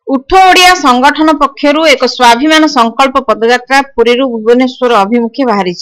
उठ ओडिया संगठन पक्षरु एक स्वाभिमान संकल्प पदयात्रा पुरी भुवनेश्वर अभिमुखे बाहरी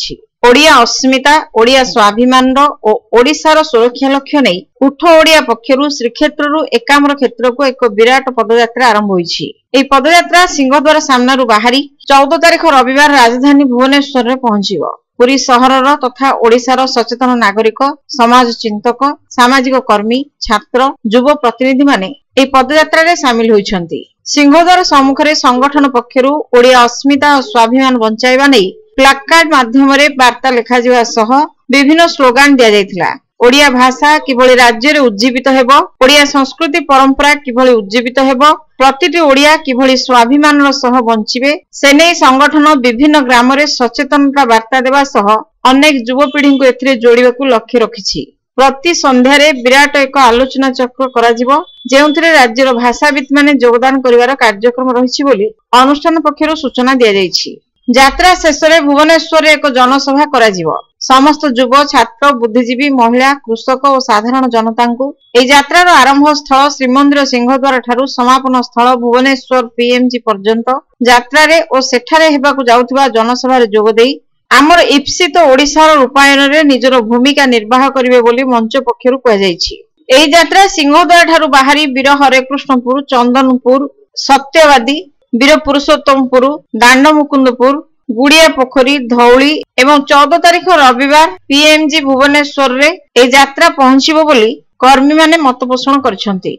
ओडिया अस्मिता ओडिया स्वाभिमान ओडिशार सुरक्षा लक्ष्य नहीं उठ ओडिया पक्षरु श्रीक्षेत्रु एकाम्र क्षेत्र को एक विराट पदयात्रा आरंभ होईछि। एई पदयात्रा सिंहद्वार सामनारु बाहरी 14 तारिख रविवार राजधानी भुवनेश्वर में पहुंचिबो। पुरी सहरर तथा ओडिशार सचेतन नागरिक समाज चिंतक सामाजिक कर्मी छात्र युव प्रतिनिधि माने एई पदयात्रा रे शामिल होइछन्ति। सिंहद्वार सम्मुखरे संगठन पक्षरु ओडिया अस्मिता और स्वाभिमान बंचाइबा नै प्लाकार्ड माध्यम रे वार्ता लेखा जिवा सह विभिन्न स्लोगान दिया जायतिला। ओडिया भाषा किभଳି राज्य उज्जीवित हेबो, ओडिया संस्कृति परंपरा किभଳି उज्जीवित हेबो, प्रतिटी ओडिया किभଳି स्वाभिमान सह बंचिबे से नै संगठन विभिन्न ग्राम रे सचेतनता वार्ता देवा सह अनेक युवपीढ़ी को एथिरे जोड़िबाकू लक्ष्य रखिछि। प्रति संध्यारे विराट एक आलोचना चक्र कराजिबो जेउथिरे राज्यर भाषाविद माने योगदान करिवार कार्यक्रम रहिछि बोली अनुष्ठान पक्षरु सूचना दिया जायछि। यात्रा शेषरे भुवनेश्वर एक जनसभा कराजिबो। समस्त युव छात्र बुद्धिजीवी महिला कृषक और साधारण जनता को एई यात्रार आरंभ स्थल श्रीमंदिर सिंहद्वार ठारू समापन स्थल भुवनेश्वर पीएमजी पर्यंत यात्रा रे और सेठारे हेबाकू जाउथिबा जनसभा रे जोग देई आमर इप्सित ओडिशार रूपायन रे निजर भूमिका निर्वाह करिवे बोली मंच पक्षरु कह जायछि। एई यात्रा सिंहद्वार ठारू बाहरी वीर हरेकृष्णपुर चंदनपुर सत्यवादी वीर पुरुषोत्तमपुर दांडमुकुंदपुर गुड़िया पोखरी धौली एवं 14 तारिख रविवार पीएमजी भुवनेश्वर रे ए यात्रा पहुंचीबो बोली कर्मी माने मत पोषण करछन्ति।